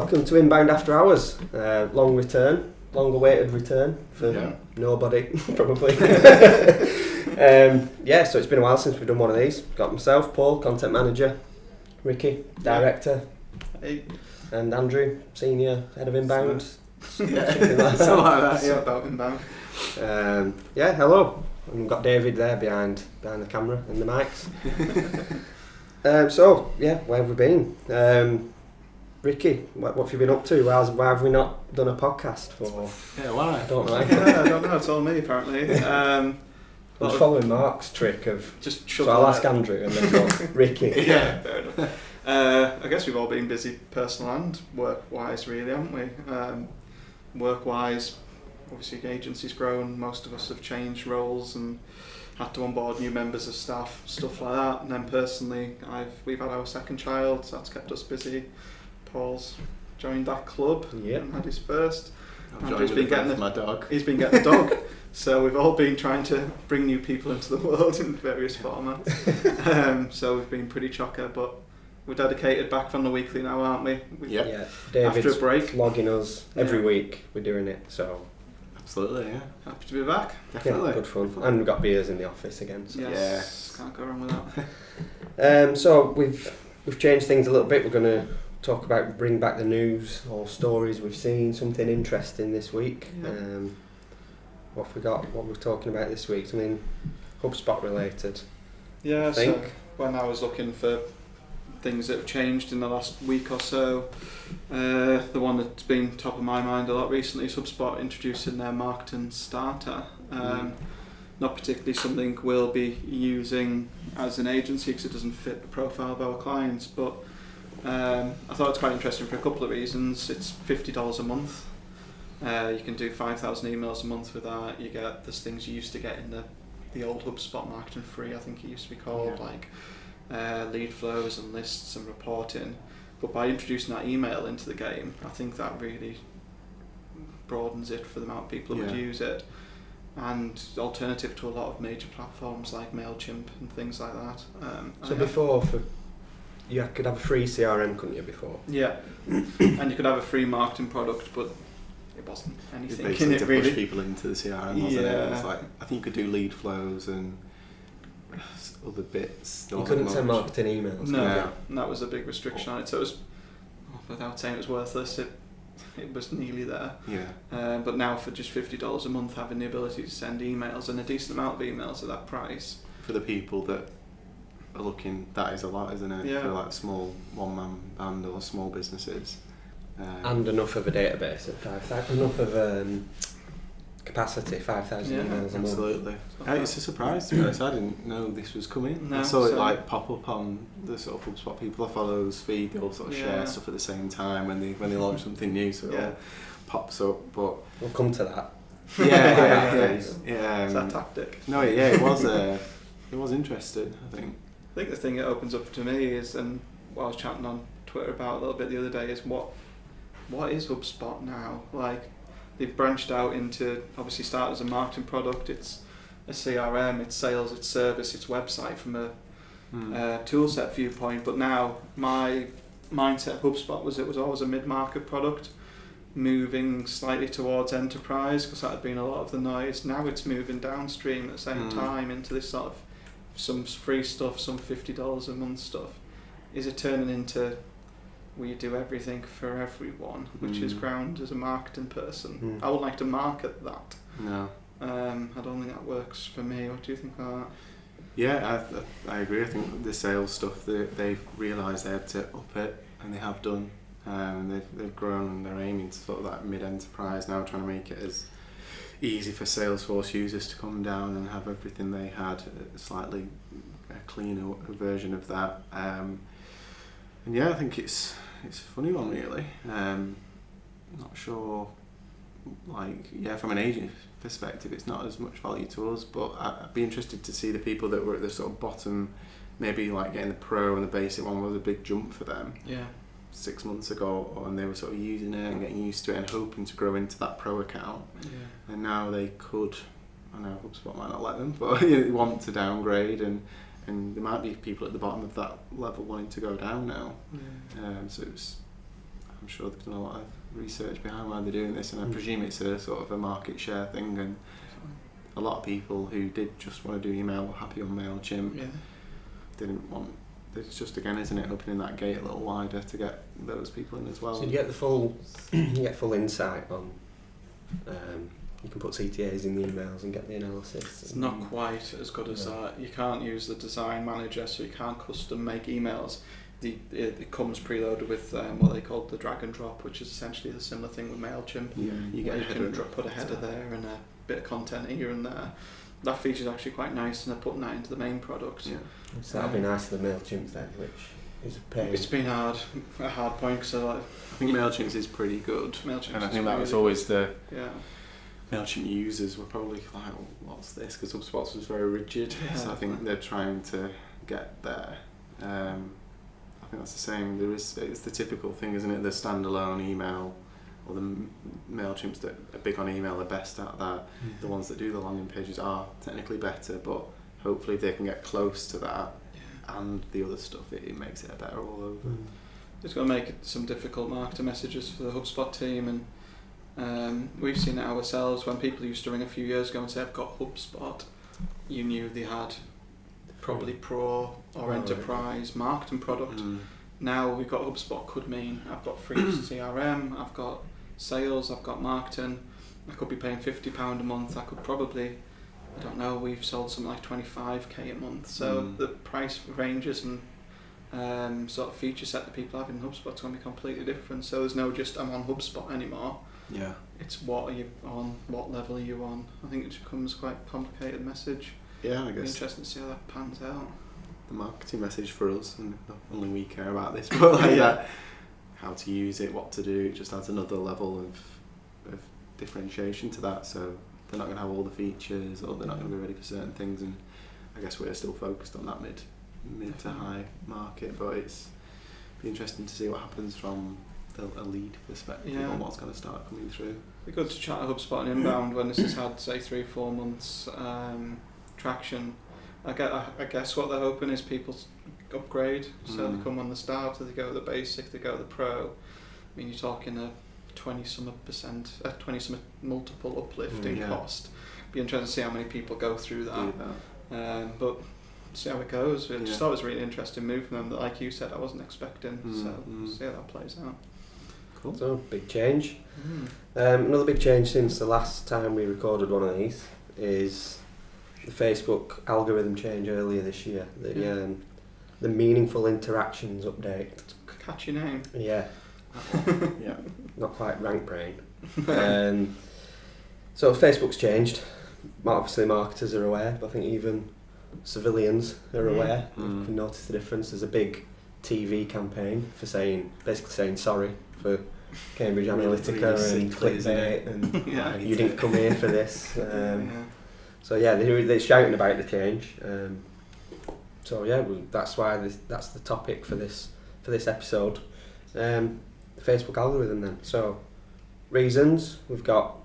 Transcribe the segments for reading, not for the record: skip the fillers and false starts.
welcome to Inbound After Hours. Long-awaited return for nobody, probably. So it's been a while since we've done one of these. Got myself, Paul, content manager, Ricky, director, and Andrew, senior head of Inbound. Something like that. Yeah, about Inbound. Hello. And we've got David there behind the camera and the mics. Where have we been? Ricky, what have you been up to? Why have we not done a podcast for? Yeah, why? I don't know. I don't know. It's all me apparently. I was following Mark's trick of just. So I'll ask Andrew and then go Ricky. Yeah, fair enough. I guess we've all been busy, personal and work-wise, really, haven't we? Work-wise, obviously, the agency's grown. Most of us have changed roles and had to onboard new members of staff, stuff like that. And then personally, we've had our second child, so that's kept us busy. Paul's joined that club and had his first. He's been getting my dog. He's been getting the dog. So we've all been trying to bring new people into the world in various formats. So we've been pretty chocker, but we're dedicated back from the weekly now, aren't we? David's after a break, logging us every week. We're doing it, so absolutely, yeah. Happy to be back. Definitely, good fun. And we've got beers in the office again. So. Yes, can't go wrong with that. So we've changed things a little bit. We're going to bring back the news or stories we've seen, something interesting this week. What have we got? What we're talking about this week? Something HubSpot related. Yeah, I think. So when I was looking for things that have changed in the last week or so, the one that's been top of my mind a lot recently is HubSpot introducing their marketing starter. Not particularly something we'll be using as an agency because it doesn't fit the profile of our clients, but I thought it's quite interesting for a couple of reasons. It's $50 a month. You can do 5,000 emails a month with that. You get those things you used to get in the old HubSpot marketing free, I think it used to be called, like lead flows and lists and reporting. But by introducing that email into the game, I think that really broadens it for the amount of people who would use it. And alternative to a lot of major platforms like MailChimp and things like that. So before, you could have a free CRM, couldn't you, before? Yeah, and you could have a free marketing product, but it wasn't anything in it to really. Push people into the CRM, wasn't it? It was like, I think you could do lead flows and other bits. You couldn't send marketing emails. No, and that was a big restriction on it. So it was, without saying it was worthless, it was nearly there. Yeah. But now for just $50 a month, having the ability to send emails and a decent amount of emails at that price. For the people that are looking, that is a lot, isn't it? Yeah. For like small one-man band or small businesses. And enough of a database at 5,000, enough of capacity, 5,000 emails a month. Absolutely. It's a surprise to be honest. I didn't know this was coming. No, I saw it like pop up on the sort of HubSpot people I follow's feed. They all sort of share stuff at the same time when they launch something new, so it all pops up. But we'll come to that. Yeah. It's that tactic. No, it was. It was interesting, I think. I think the thing it opens up to me is, and what I was chatting on Twitter about a little bit the other day, is what is HubSpot now? Like, they've branched out into, obviously started as a marketing product, it's a CRM, it's sales, it's service, it's website from a tool set viewpoint, but now my mindset of HubSpot was it was always a mid-market product, moving slightly towards enterprise, because that had been a lot of the noise. Now it's moving downstream at the same time into this sort of some free stuff, some $50 a month stuff. Is it turning into we do everything for everyone, which is ground as a marketing person? I would like to market that. No. I don't think that works for me. What do you think of that? Yeah, I agree. I think the sales stuff, they've realised they had to up it, and they have done. And they've grown, and they're aiming to sort of that mid-enterprise now, trying to make it as easy for Salesforce users to come down and have everything they had, a slightly cleaner version of that. And I think it's a funny one really. Not sure, from an agent perspective, it's not as much value to us, but I'd be interested to see the people that were at the sort of bottom, maybe like getting the pro and the basic one was a big jump for them. Yeah. 6 months ago, and they were sort of using it and getting used to it and hoping to grow into that pro account. Yeah. And now they could, I know HubSpot might not let them, but want to downgrade, and there might be people at the bottom of that level wanting to go down now. Yeah. So it's, I'm sure they've done a lot of research behind why they're doing this, and I presume it's a sort of a market share thing, and a lot of people who did just want to do email were happy on MailChimp. Yeah. Didn't want. It's just, again, isn't it, opening that gate a little wider to get those people in as well. So you get the full, insight on. You can put CTAs in the emails and get the analysis. It's not quite as good as that. You can't use the design manager, so you can't custom make emails. It comes preloaded with what they call the drag and drop, which is essentially the similar thing with MailChimp. Yeah, you get you can put a header there and a bit of content here and there. That feature is actually quite nice, and they're putting that into the main product. Yeah. So that'll be nice for the MailChimp then, which is a pain. It's been a hard point, because I think MailChimp is pretty good. MailChimp, and I think that was always the yeah. MailChimp users were probably like, well, what's this? Because HubSpot was very rigid. Yeah, so I think they're trying to get there. I think that's the same. It's the typical thing, isn't it? The standalone email, or the MailChimps that are big on email are best at that. The ones that do the landing pages are technically better, but hopefully if they can get close to that and the other stuff, it makes it better all over. It's going to make some difficult marketer messages for the HubSpot team, and we've seen it ourselves. When people used to ring a few years ago and say, I've got HubSpot, you knew they had probably pro or enterprise marketing product. Now we've got HubSpot could mean I've got free CRM, I've got sales, I've got marketing. I could be paying £50 a month. I could probably, I don't know, we've sold something like 25k a month. So the price ranges and sort of feature set that people have in HubSpot is going to be completely different. So there's no just I'm on HubSpot anymore. Yeah. It's what are you on, what level are you on. I think it becomes quite a complicated message. Yeah, I It'll be guess. interesting to see how that pans out. The marketing message for us, and not only we care about this, but like that, how to use it, what to do, it just adds another level of differentiation to that. So they're not going to have all the features, or they're not going to be ready for certain things, and I guess we're still focused on that mid to high market, but it's be interesting to see what happens from a lead perspective on what's going to start coming through. It'd be good to chat HubSpot on inbound when this has had, say, 3-4 months traction. I guess what they're hoping is people upgrade, so they come on the start, or they go the basic, they go the pro. I mean, you're talking a 20% multiple uplift in cost. Be interesting to see how many people go through that. But see how it goes. I just thought it was a really interesting move from them that, like you said, I wasn't expecting. So we'll see how that plays out. Cool. So big change. Another big change since the last time we recorded one of these is the Facebook algorithm change earlier this year. The meaningful interactions update. Catchy name. Yeah. Yeah. Not quite rank brain. So Facebook's changed. Obviously marketers are aware, but I think even civilians are aware. You can notice the difference. There's a big TV campaign for basically saying sorry for Cambridge Analytica and clickbait and you didn't come here for this. So they're shouting about the change. That's why that's the topic for this episode. The Facebook algorithm then. So reasons we've got.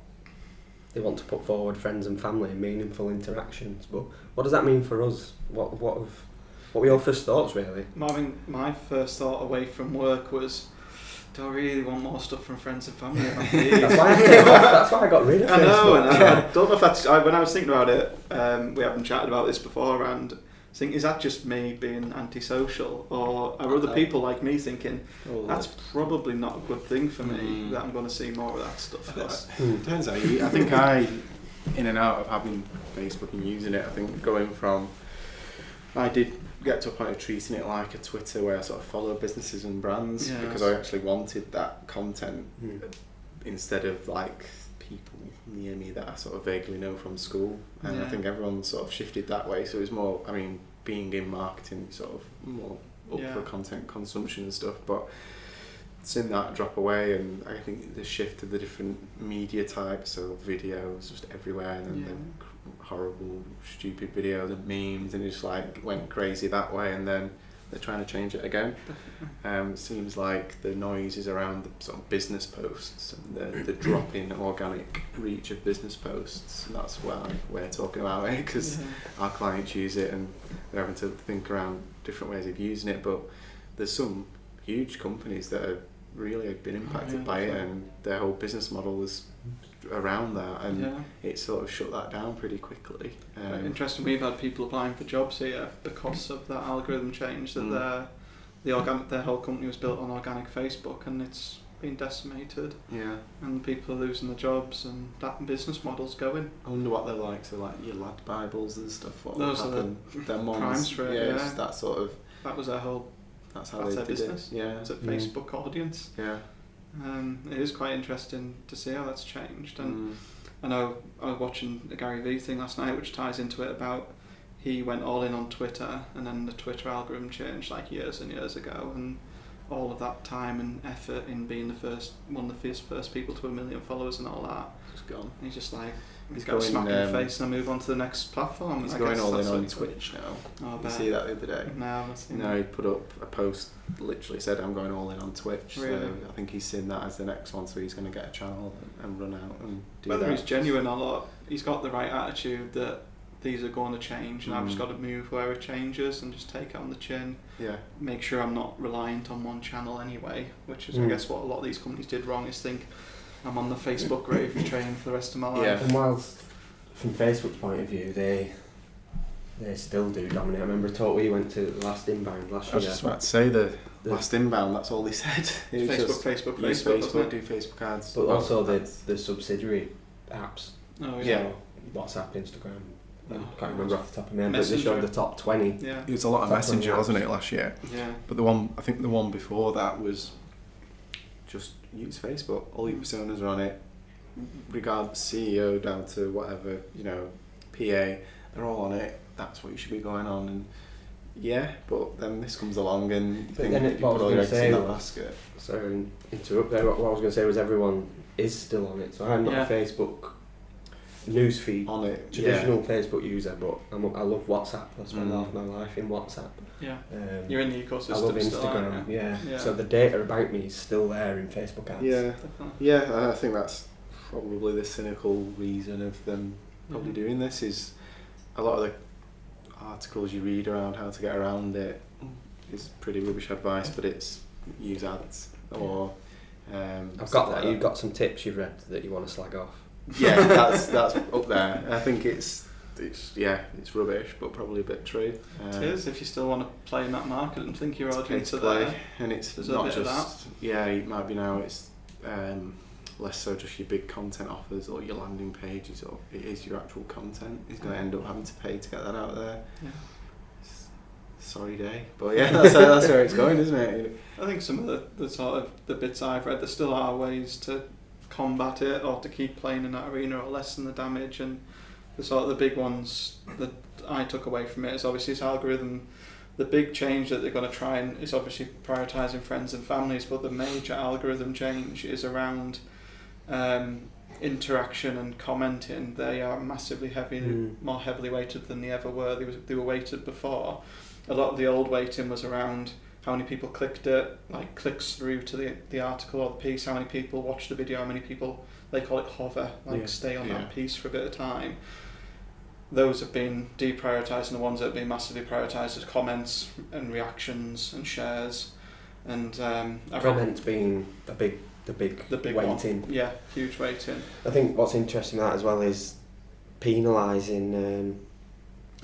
They want to put forward friends and family and meaningful interactions. But what does that mean for us? What were your first thoughts really? My first thought away from work was, do I really want more stuff from friends and family? That's why I got rid of it. I know. I don't know if that's. When I was thinking about it, we haven't chatted about this before, and I think, is that just me being antisocial, or are other people like me thinking that's probably not a good thing for me, that I'm going to see more of that stuff? Turns out, I think I, in and out of having Facebook and using it, I think going from, I did get to a point of treating it like a Twitter where I sort of follow businesses and brands because I actually wanted that content instead of like people near me that I sort of vaguely know from school, and I think everyone sort of shifted that way, so it was more, I mean, being in marketing sort of more up for content consumption and stuff, but seeing that drop away, and I think the shift to the different media types, so videos just everywhere, and then horrible stupid videos and memes, and it just like went crazy that way, and then they're trying to change it again. Seems like the noise is around the sort of business posts and the drop in organic reach of business posts, and that's why we're talking about it, because our clients use it and they're having to think around different ways of using it. But there's some huge companies that are really been impacted Yeah, by it, definitely. and their whole business model was around that, and it sort of shut that down pretty quickly. Interesting. We've had people applying for jobs here because of that algorithm change. That their whole company was built on organic Facebook, and it's been decimated. Yeah. And people are losing their jobs, and that business model's going. I wonder what they're like. So like your lad Bibles and stuff. What Those are happen? Their moms, primes for it. it's that sort of. That was their whole. That's how That's they their did business. it. Yeah. It's a Facebook audience. Yeah. It is quite interesting to see how that's changed. And I know I was watching the Gary Vee thing last night, which ties into it about he went all in on Twitter, and then the Twitter algorithm changed like years and years ago, and all of that time and effort in being one of the first people to 1 million followers and all that, Just gone. He's just like, He's got a going, smack in the face and I move on to the next platform. He's I going guess all in that's on what- Twitch now. Oh, I You bet. see that the other day? No, I've seen No, that. he put up a post literally said I'm going all in on Twitch. Really? So I think he's seen that as the next one, so he's going to get a channel and run out and do Whether that. he's genuine or not, he's got the right attitude that these are going to change, and I've just Mm. got to move where it changes and just take it on the chin. Yeah. Make sure I'm not reliant on one channel anyway, which is I Mm. guess what a lot of these companies did wrong, is think I'm on the Facebook gravy train for the rest of my life. Yeah. And whilst from Facebook's point of view, they still do dominate. I remember a talk we went to the last inbound last I was year. just about to say the The- last inbound. That's all he said. It was just Facebook, use doesn't Facebook, it? do Facebook ads. But also That's- the subsidiary apps. Oh Yeah. yeah. So WhatsApp, Instagram. I Oh, can't remember off the top of my head, but they Messenger. showed the top 20. Yeah. It was a lot of That's Messenger, on the wasn't apps. it, last year? Yeah. But I think the one before that was just use Facebook. All your personas are on it, regardless CEO down to whatever, PA, they're all on it. That's what you should be going on. And yeah, but then this comes along and you But think then you what I put was all your gonna eggs say in that was- basket. Sorry, interrupt there. What I was going to say was everyone is still on it. So I'm not Yeah. a Facebook newsfeed On it, traditional Facebook user, but I love WhatsApp. I spend Mm. half my life in WhatsApp. Yeah. Um, You're in the ecosystem. I love still, aren't Instagram, you? yeah. Yeah. So the data about me is still there in Facebook ads. Yeah, Definitely. yeah. I think that's probably the cynical reason of them probably Mhm. doing this. Is a lot of the articles you read around how to get around it is pretty rubbish advice, but it's use ads or. I've stuff got like that. You've got some tips you've read that you want to slag off. Yeah, that's up there. I think it's rubbish, but probably a bit true. It is, if you still want to play in that market and think your It's audience pay are to play, there. and it's There's a not bit of just it might be now. It's less so just your big content offers or your landing pages, or it is your actual content. He's going to end up having to pay to get that out there. Yeah. Sorry day, but yeah, that's where it's going, isn't it? I think some of the sort of the bits I've read, there still are ways to combat it or to keep playing in that arena or lessen the damage, and the sort of the big ones that I took away from it is obviously this algorithm. The big change that they're going to try and is obviously prioritising friends and families, but the major algorithm change is around interaction and commenting. They are massively more heavily weighted than they ever were. They were weighted before. A lot of the old weighting was around how many people clicked it, like clicks through to the article or the piece, how many people watched the video, how many people, they call it hover, like stay on that piece for a bit of time. Those have been deprioritised, and the ones that have been massively prioritised as comments and reactions and shares. And Comments being the big weighting. one. Yeah, huge weighting. I think what's interesting about that as well is penalising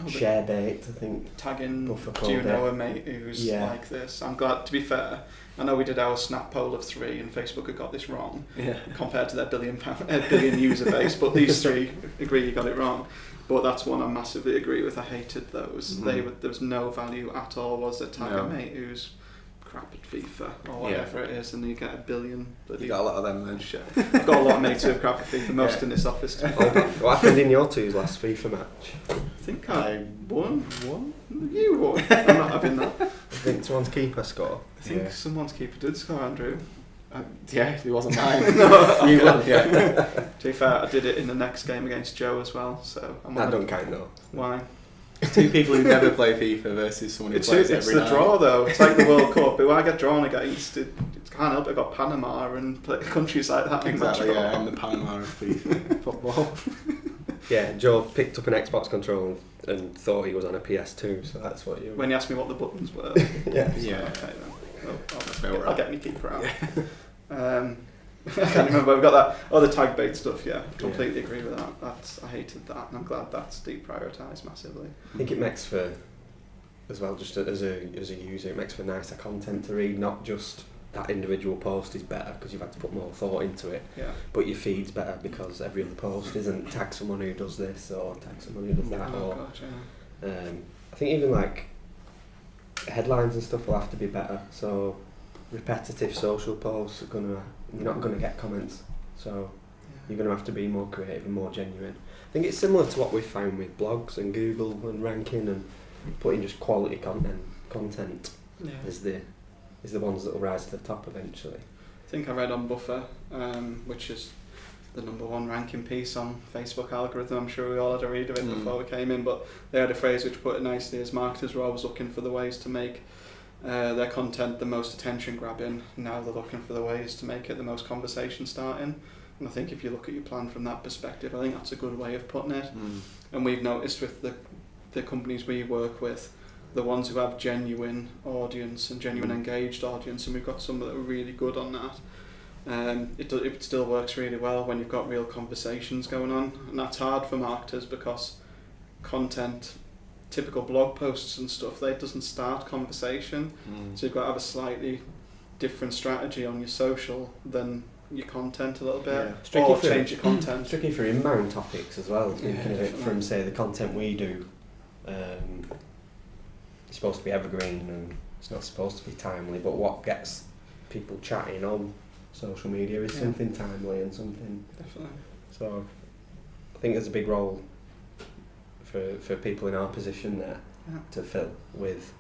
share bait. I think Tagging, Buffer do you called know it. a mate who's Yeah. like this? I'm glad, to be fair, I know we did our snap poll of 3 and Facebook had got this wrong Yeah. compared to their billion user base, but these 3 agree you got it wrong. But that's one I massively agree with. I hated those. Mhm. there was no value at all, was there? Tag No. a mate who's crap at FIFA or whatever it is, and you get 1 billion. You got a lot of them then. Shit. I've got a lot of mates who are crap at FIFA, most in this office. To be fair. What happened in your two's last FIFA match? I think I won. You won. I'm not having that. I think someone's keeper score. I think someone's keeper did score, Andrew. It wasn't mine. No. You won, yeah. To be fair, I did it in the next game against Joe as well, so I'm That don't count though. Why? Two people who never play FIFA versus someone who It's plays the every night. draw though. It's like the World Cup. Who I get drawn against, it can't help it. I got Panama and countries like that. Exactly, in my draw. yeah, I'm the Panama of FIFA football. Yeah, Joe picked up an Xbox controller and thought he was on a PS2, so that's what you. When you asked me what the buttons were. Yeah. Yeah. Okay then. Well, where we're I'll at. get my keeper out. I can't remember. We've got that. Oh, the tag bait stuff. Yeah, completely agree with that. I hated that, and I'm glad that's deprioritised massively. I think it makes for, as well, just as a user, it makes for nicer content to read. Not just that individual post is better because you've had to put more thought into it. Yeah. But your feed's better because every other post isn't tag someone who does this or tag someone who does that. I think even like headlines and stuff will have to be better. So repetitive social posts you're not gonna get comments. So you're gonna have to be more creative and more genuine. I think it's similar to what we've found with blogs and Google and ranking and putting just quality content is the ones that will rise to the top eventually. I think I read on Buffer, which is the #1 ranking piece on Facebook algorithm. I'm sure we all had a read of it before we came in, but they had a phrase which put it nicely as marketers were always looking for the ways to make their content the most attention grabbing. Now they're looking for the ways to make it the most conversation starting. And I think if you look at your plan from that perspective, I think that's a good way of putting it. And we've noticed with the companies we work with, the ones who have genuine audience and genuine engaged audience, and we've got some that are really good on that. It still works really well when you've got real conversations going on, and that's hard for marketers because content, typical blog posts and stuff, that doesn't start conversation. So you've got to have a slightly different strategy on your social than your content a little bit, or change your content. It's tricky for inbound topics as well, thinking of it from, say, the content we do. It's supposed to be evergreen and it's not supposed to be timely, but what gets people chatting on social media is something timely and something. Definitely. So I think there's a big role for people in our position there to fill with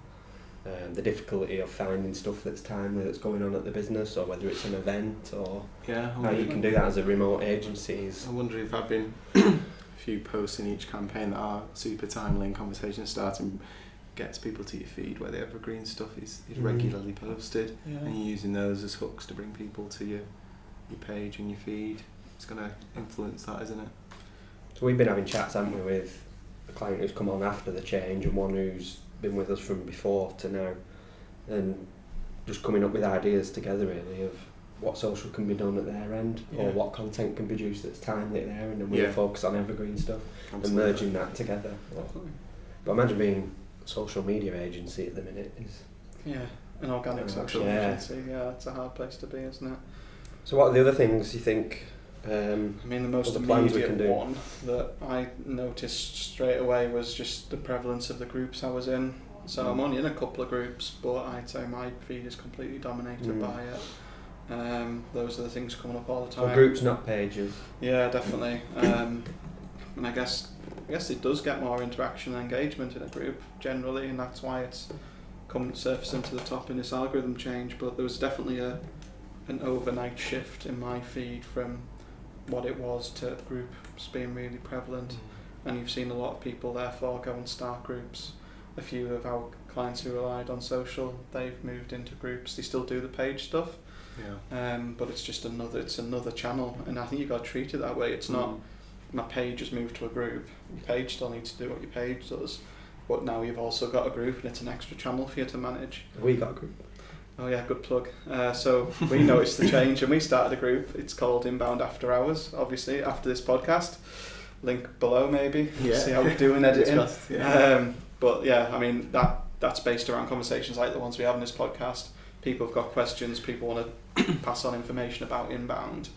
the difficulty of finding stuff that's timely, that's going on at the business, or whether it's an event, or how you can do that as a remote agency. I wonder if I've been a few posts in each campaign that are super timely and conversation starting gets people to your feed where the evergreen stuff is regularly posted, and you're using those as hooks to bring people to your page and your feed. It's going to influence that, isn't it? So we've been having chats, haven't we, with a client who's come on after the change and one who's been with us from before to now, and just coming up with ideas together really of what social can be done at their end, or what content can be produced that's timely at their end, and we'll focus on evergreen stuff. Absolutely. And merging that together. But imagine being a social media agency at the minute is an organic social agency. It's a hard place to be, isn't it? So what are the other things you think? I mean, the most immediate one that I noticed straight away was just the prevalence of the groups I was in. So I'm only in a couple of groups, but I'd say my feed is completely dominated by it. Those are the things coming up all the time. So groups, not pages. Yeah, definitely. And I guess it does get more interaction and engagement in a group generally, and that's why it's come surfacing to the top in this algorithm change. But there was definitely an overnight shift in my feed from what it was to groups being really prevalent, and you've seen a lot of people therefore go and start groups. A few of our clients who relied on social, they've moved into groups. They still do the page stuff, but it's just another channel, and I think you've got to treat it that way. It's not my page has moved to a group. Your page still needs to do what your page does, but now you've also got a group, and it's an extra channel for you to manage. We got a group. Oh yeah, good plug. So we noticed the change and we started a group. It's called Inbound After Hours, obviously, after this podcast. Link below maybe. See how we're doing editing. But yeah, I mean, that's based around conversations like the ones we have in this podcast. People have got questions, people want to pass on information about inbound.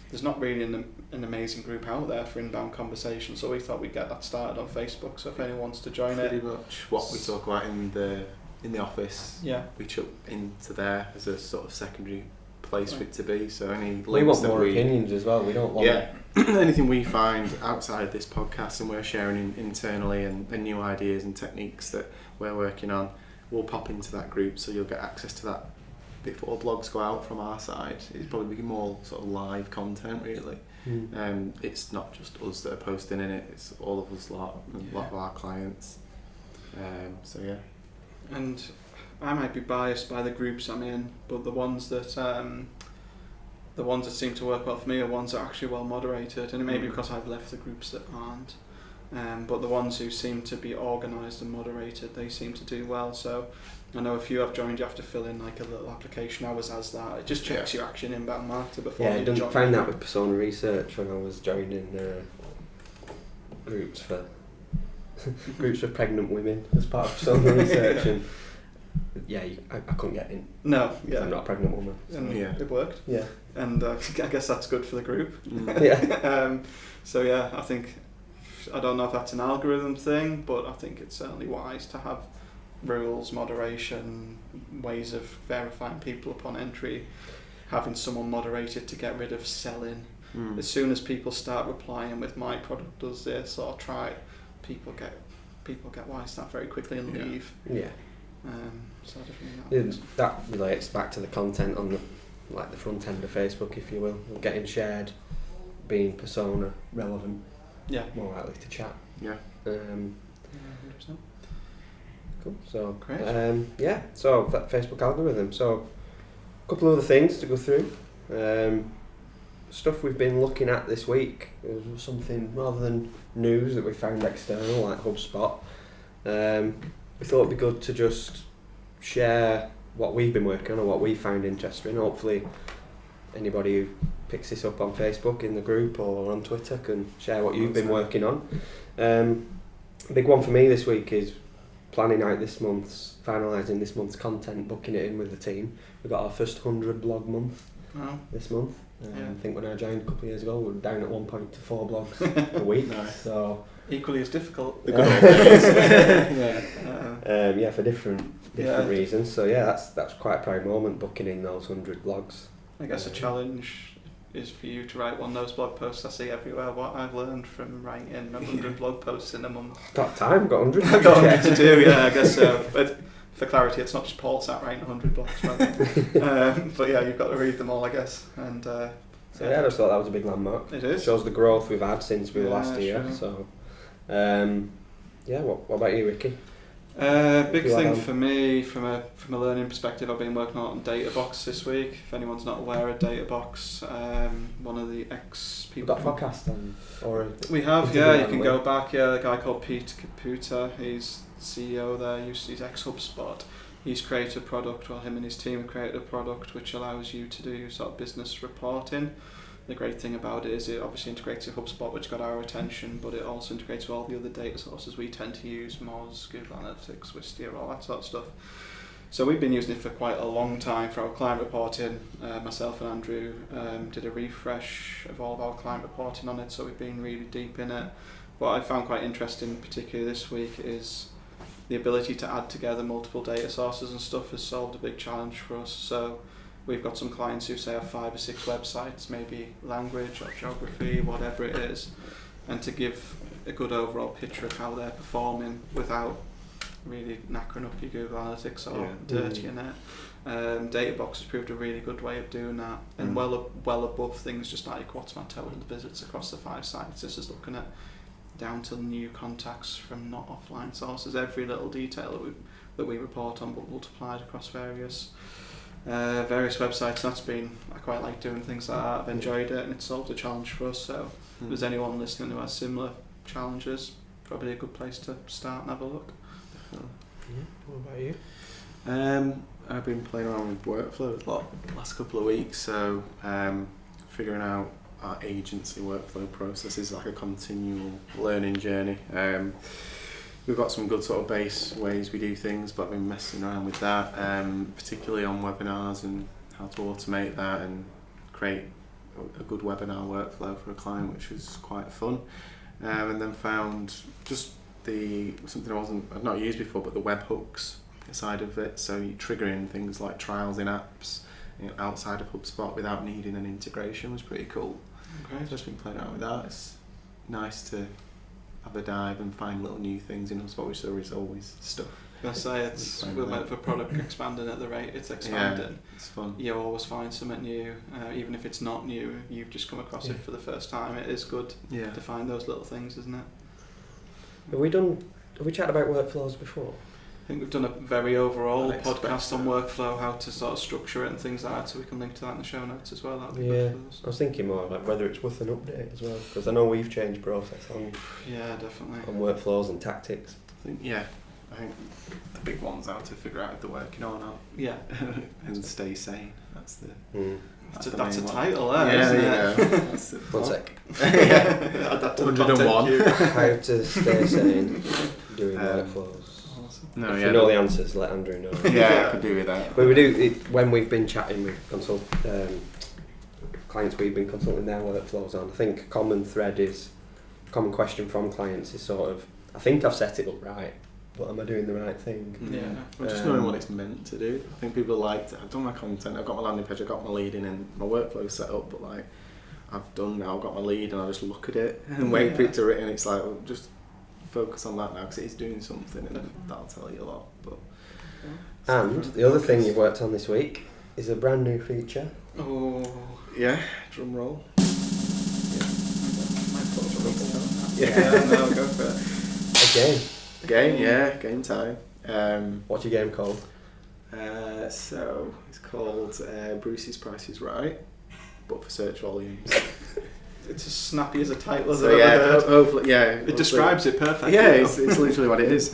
There's not really an amazing group out there for inbound conversation, so we thought we'd get that started on Facebook. So if anyone wants to join it. Pretty much what we talk about in the office, we chuck into there as a sort of secondary place for it to be. So we want more opinions as well. We don't want anything we find outside this podcast and we're sharing internally and new ideas and techniques that we're working on, we'll pop into that group, so you'll get access to that before blogs go out from our side. It's probably more sort of live content really. It's not just us that are posting in it, it's all of us lot and a lot of our clients. And I might be biased by the groups I'm in, but the ones that seem to work well for me are ones that are actually well moderated, and it may be because I've left the groups that aren't. But the ones who seem to be organised and moderated, they seem to do well. So I know if you have joined, you have to fill in like a little application. Ours has that. It just checks your action inbound marketer before Yeah, I you didn't join. find that with persona research when I was joining groups for pregnant women as part of persona research, and I couldn't get in. No, yeah. I'm not a pregnant woman. And Yeah. it worked. Yeah. And I guess that's good for the group. Yeah. So yeah, I don't know if that's an algorithm thing, but I think it's certainly wise to have rules, moderation, ways of verifying people upon entry, having someone moderate it to get rid of selling. As soon as people start replying with my product does this or try it, people get wise to that very quickly and leave. Yeah. So I just think That relates back to the content on the front end of Facebook, if you will, getting shared, being persona relevant. Yeah. More likely to chat. Yeah. 100%. Cool. So Great. So that Facebook algorithm. So a couple of other things to go through. Stuff we've been looking at this week. Something rather than news that we found external, like HubSpot. We thought it'd be good to just share what we've been working on or what we found interesting. Hopefully, anybody who picks this up on Facebook in the group or on Twitter can share what you've been working on. Big one for me this week is planning out finalising this month's content, booking it in with the team. We've got our first 100 blog month this month. I think when I joined a couple of years ago, we were down at one point to 4 blogs a week. Nice. So equally as difficult. The good old days. For different reasons. So that's quite a proud moment, booking in those 100 blogs. I guess a challenge is for you to write one of those blog posts I see everywhere. What I've learned from writing 100 blog posts in a month. Got time, got 100. I've got 100 to do, yeah, I guess so. But for clarity, it's not just Paul sat writing 100 blogs, right? But yeah, you've got to read them all, I guess. And I just thought that was a big landmark. It is. Shows the growth we've had since we were last here. Sure. So, what about you, Ricky? Big thing for me from a learning perspective, I've been working on DataBox this week. If anyone's not aware of DataBox, one of the people. We've got a podcast on, or we have, yeah. You can go back. Yeah, a guy called Pete Caputa. He's CEO there. He's ex HubSpot. He's created a product. Well, him and his team have created a product which allows you to do sort of business reporting. The great thing about it is it obviously integrates with HubSpot, which got our attention, but it also integrates with all the other data sources we tend to use, Moz, Google Analytics, Wistia, all that sort of stuff. So we've been using it for quite a long time for our client reporting. Myself and Andrew did a refresh of all of our client reporting on it, so we've been really deep in it. What I found quite interesting, particularly this week, is the ability to add together multiple data sources and stuff has solved a big challenge for us. So we've got some clients who say have 5 or 6 websites, maybe language or geography, whatever it is, and to give a good overall picture of how they're performing without really knackering up your Google Analytics or dirtying it. DataBox has proved a really good way of doing that, and well above things just like what's my total visits across the 5 sites. This is looking at down to new contacts from not offline sources, every little detail that we report on, but multiplied across various websites. I quite like doing things like that. I've enjoyed it, and it's solved a challenge for us. So if there's anyone listening who has similar challenges, probably a good place to start and have a look. What about you? I've been playing around with workflow a lot the last couple of weeks, so figuring out our agency workflow process is like a continual learning journey. We've got some good sort of base ways we do things, but I've been messing around with that, particularly on webinars and how to automate that and create a good webinar workflow for a client, which was quite fun. And then found just something I've not used before, but the webhooks side of it. So you triggering things like trials in apps outside of HubSpot without needing an integration was pretty cool. Okay. So I've been playing around with that. It's nice to have a dive and find little new things in HubSpot, which there is always stuff. I say it's with the product expanding at the rate it's expanding. Yeah, it's fun. You always find something new, even if it's not new. You've just come across it for the first time. It is good to find those little things, isn't it? Have we chatted about workflows before? think we've done a very overall Unexpected. podcast on workflow, how to sort of structure it and things like that, so we can link to that in the show notes as well. That'd be Yeah, good for us. I was thinking more like whether it's worth an update as well, because I know we've changed process Yeah, definitely. on workflows and tactics. I think the big one's how to figure out if they're working or not. Yeah. And stay sane. That's the. That's a main one. title there, Yeah, isn't it? there you go. That's the One sec. yeah. Add that to the 101. content queue. How to stay sane doing workflows. Awesome. No, If yeah. you know the answers, let Andrew know. Yeah, I could do with that. But we do it, when we've been chatting with clients we've been consulting their workflows on. I think a common question from clients is sort of, I think I've set it up right, but am I doing the right thing? Yeah. Well, just knowing what it's meant to do. I think people I've done my content, I've got my landing page, I've got my lead in, and my workflow set up, but like I've got my lead and I just look at it and wait for it to write, and it's like, well, just focus on that now because it's doing something, and that'll tell you a lot. But And the other thing you've worked on this week is a brand new feature. Oh. yeah, drum roll. Yeah, no, go for it. A game. Game time. What's your game called? So it's called Bruce's Price is Right, but for search volumes. It's as snappy as a title as So I've yeah, ever heard. hopefully, It describes it perfectly. Yeah, it's literally what it is.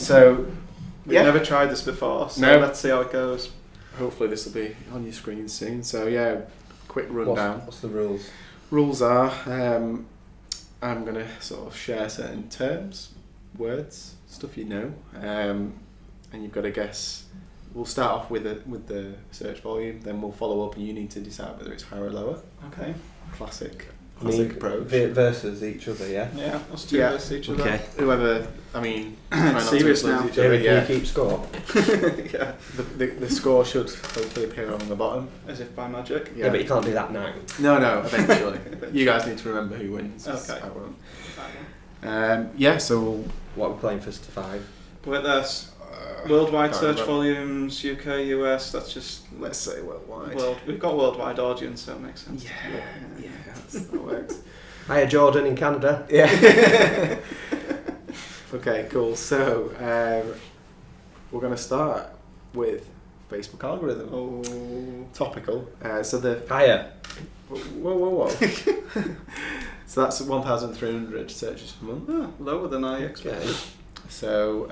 So We've yeah, never tried this before, so No. let's see how it goes. hopefully this will be on your screen soon. So yeah, quick rundown. What's the rules? Rules are I'm going to sort of share certain terms, words, stuff you know, and you've got to guess. We'll start off with the search volume, then we'll follow up, and you need to decide whether it's higher or lower. Okay. Classic approach. Versus each other, yeah? Yeah, let's do Yeah. this each other. Okay. Whoever, I mean, try not to Serious influence now. each other, David, yeah. can you keep score? Yeah. The score should hopefully appear on the bottom. As if by magic. Yeah, but you can't do that now. No, eventually. You guys need to remember who wins. 'Cause Okay. I won't. Yeah, so we'll. What are we playing first to 5? With this, worldwide can't search remember. volumes, UK, US, that's just Let's say worldwide. we've got worldwide audience, so it makes sense. Yeah, that's how it works. Hiya Jordan in Canada. Yeah. Okay, cool. So we're going to start with Facebook algorithm. Oh. Topical. So the Hiya. whoa. So that's 1,300 searches per month. Ah, lower than I expected. Okay. So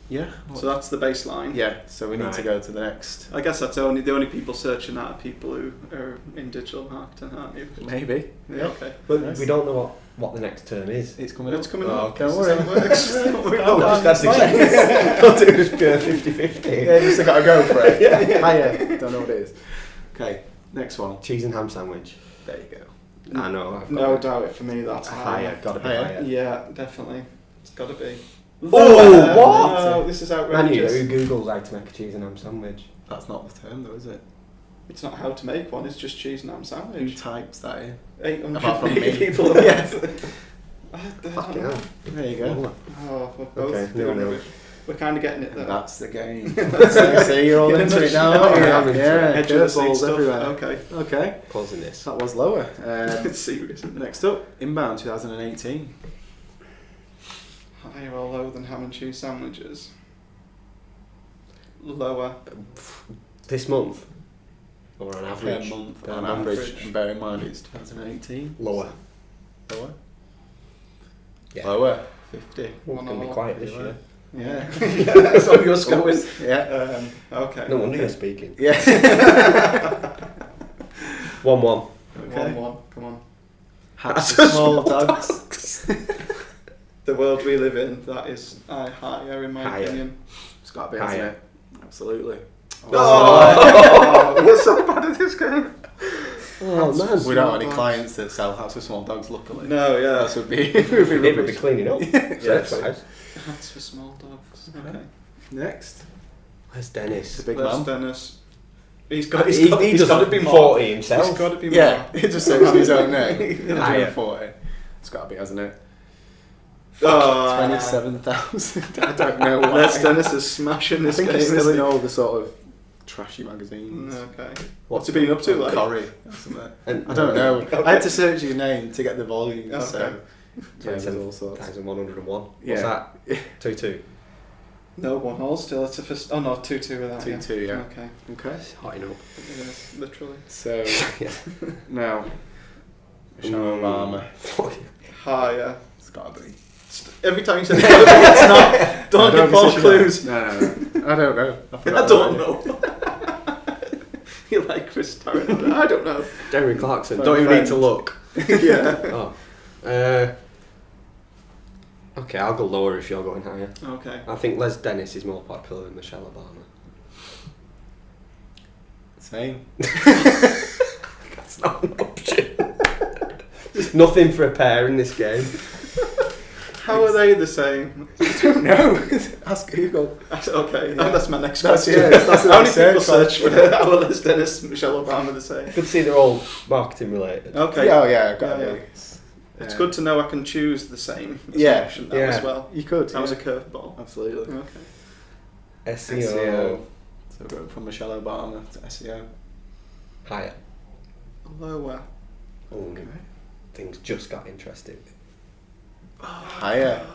yeah. So that's the baseline. Yeah. So we need to Right. go to the next. I guess that's the only people searching that are people who are in digital marketing, aren't you? Maybe. Yeah. Okay. But Nice. we don't know what the next term is. It's coming up. It's coming Oh, up. Don't This worry. is how it works. Oh, that's exactly. I'll do this pure 50-50. Yeah, just got to go for it. Yeah. Hiya. Don't know what it is. Okay. Next one. Cheese and ham sandwich. There you go. I know. I've got No it. doubt for me that's Higher. Gotta be Higher. higher. Yeah, definitely. It's got to be. Oh, what? No, this is Man, outrageous. who Googles how to make a cheese and ham sandwich? That's not the term, though, is it? It's not how to make one, it's just cheese and ham Who sandwich. types that in? 800 Apart from me. people. Yeah. Fucking hell. There you go. Oh, we're both Okay, doing no. it. We're kind of getting it And though. that's the game. See, you're all Yeah, into it now, no, aren't you? yeah, I'm into Yeah, Edge of the seat curveballs stuff. everywhere. Okay. Okay, Closing this. that was lower. It's serious, isn't it? Next up, Inbound 2018. Higher or lower than ham and cheese sandwiches? Lower. This month? Or on Per average? month Per on month. average. And bear in mind it's 2018. Lower. Lower? Yeah. Lower. 50. It's One going to be or- quiet this year. Yeah. That's what you're going. Yeah. Okay. No wonder you're speaking. Yeah. 1-1. Okay. 1-1. Come on. Hats for small dogs. The world we live in, that is higher in my Higher. opinion. It's got to be, hasn't Higher. it? Absolutely. Oh, we're so bad at this game. Oh, man. We don't have any dogs. clients that sell hats for small dogs, luckily. No, yeah. That would be, It would be rubbish. cleaning up. Yes. Search-wise. Hats for small dogs. Okay. Next. Where's Dennis? It's a big There's man. Dennis. He's He got does to be more. 40 himself. He's got to be Yeah, more. it just says his own name. Higher. 140. It's got to be, hasn't it? Oh, 27,000. I don't know why. Les Dennis is smashing I this think game. he's still isn't in he? all the sort of trashy magazines. Okay. What's he been up to? Like? Corrie or something. And- I don't know. Okay. I had to search his name to get the volume. Okay. So yeah, there's all sorts. 27,101. What's Yeah. that? 2-2. No, 1-1 still. It's a first. Oh no, 2-2 with that. 2-2, yeah. Okay. Okay. It's hotting up. It is, literally. So Yeah. now, Michelle Obama. Higher. It's gotta be. Every time you say it's not. Don't give false clues. No. I don't know. I don't know. You like Chris Tarrant? I don't know. Derry Clarkson. My Don't even friend. need to look. Yeah. Oh. Okay, I'll go lower if you're going higher. Okay. I think Les Dennis is more popular than Michelle Obama. Same. That's not an option. There's nothing for a pair in this game. How are they the same? No. Ask Google. Okay, Yeah. that's my next That's question. that's How many people search search for our Les Dennis, Michelle Obama the same? Good to see they're all marketing related. Okay. Yeah, gotta Yeah, be. yeah. It's good to know I can choose the same as Yeah, an option now yeah. as well. You could. That was a curveball. Absolutely. Okay. SEO. So we're going from Michelle Obama to SEO. Higher. Lower. Oh, things just got interesting. Higher.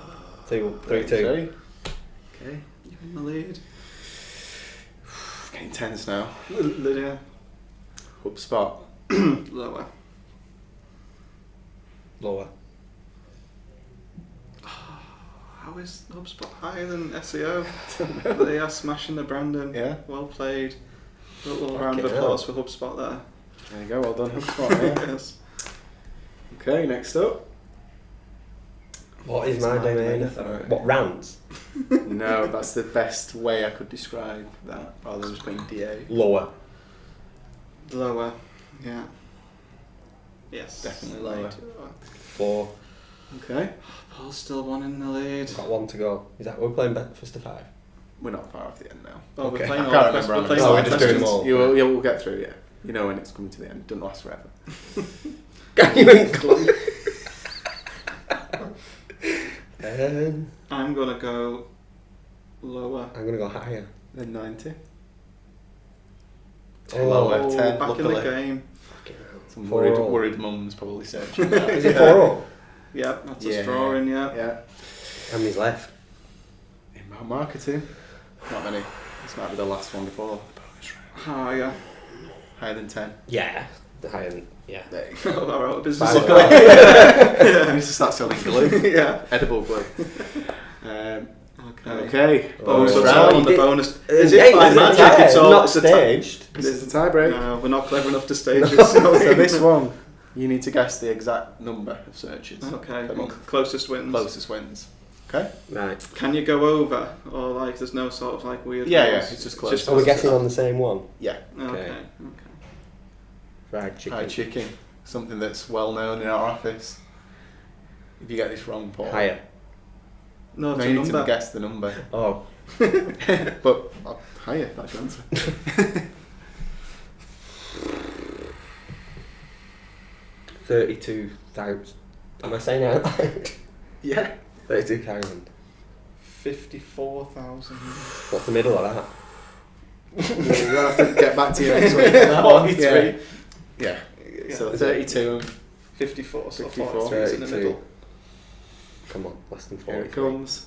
3-2. Okay. You're in the lead. Getting tense now. Lydia. HubSpot. Lower. Lower. How is HubSpot higher than SEO? They are smashing the branding. Yeah. Well played. A little round of Fucking applause for HubSpot there. There you go. Well done, HubSpot. Yeah. Yes. Okay. Next up. What is It's my my domain domain authority? authority. What, rants? No, that's the best way I could describe that, rather than just putting DA. Lower. Lower. Yeah. Yes. Definitely Way lower. too low. 4. Okay. Paul's still one in the lead. Got 1 to go. Is that we're playing first to 5? We're not far off the end now. Oh, Okay. we're playing I all can't the remember how we're many. playing No, all we're the just doing questions. them all. We'll get through. Yeah. You know when it's coming to the end. It doesn't last forever. Can't even clue. I'm gonna go lower. I'm gonna go higher. Then 90. Oh, Lower. 10, back luckily. in the game. Fucking hell. Some 4-all. worried mums probably searching that. Is it 4-all? Yeah, that's Yeah. a drawing. Yeah. Yeah. How many's left? Inbound marketing. Not many. This might be the last one before. Higher. Higher than 10. Yeah. Higher than, yeah. There you go. Our own business. Five. I need to start selling glue. Yeah. Edible glue. Okay. Okay. Bonus Oh, round. you On the did- bonus. As As if by magic, it's all not it's a staged. This is the tie break. No, we're not clever enough to stage it. So this one, you need to guess the exact number of searches. Okay. Per month. Closest wins. Closest wins. Okay. Right. Can you go over, or like there's no sort of like weird? Yeah, rules? yeah, it's just close. So we're guessing on the same one. Yeah. Okay. Fried chicken. Fried chicken. Something that's well known in our office. If you get this wrong, Paul. Higher. No, it's No, a you need to number. guess the number. Oh. But higher, that's your answer. 32,000. Am I saying it out loud? Yeah. 32,000. 54,000. What's the middle of that? We'll have to get back to you next week. That one. 43. Yeah. Yeah. Yeah. So 32 and 54. So 54. 43 is in the 32. middle. Come on, less than 40. here it comes.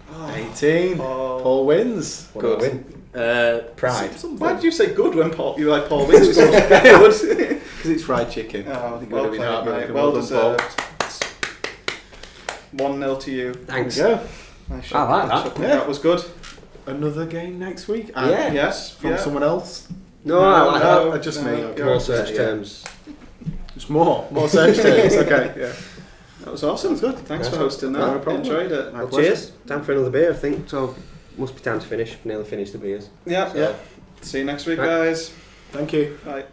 18. Oh. Paul wins. What do I win? Pride. Why did you say good when Paul? You were like Paul wins good. Good. Because it's fried chicken. Oh, I think well it would have been played, heartbroken. mate. Well done, Paul. deserved. 1-0 to you. Thanks. There you go. Nice I like that. shot. Yeah. That was good. Another game next week. Yeah. Yes. From yeah. someone else. No, I like no. that. Just no, me. yeah. Okay. More search Yeah. terms. Just more search terms. Okay. Yeah. That was awesome. That was good. Thanks Nice for one. hosting that. No problem. Enjoyed it. My Well, pleasure. cheers. Time for another beer, I think. So, must be time to finish. Nearly finished the beers. Yeah. So- Yeah. See you next week, Right. guys. Thank you. Bye.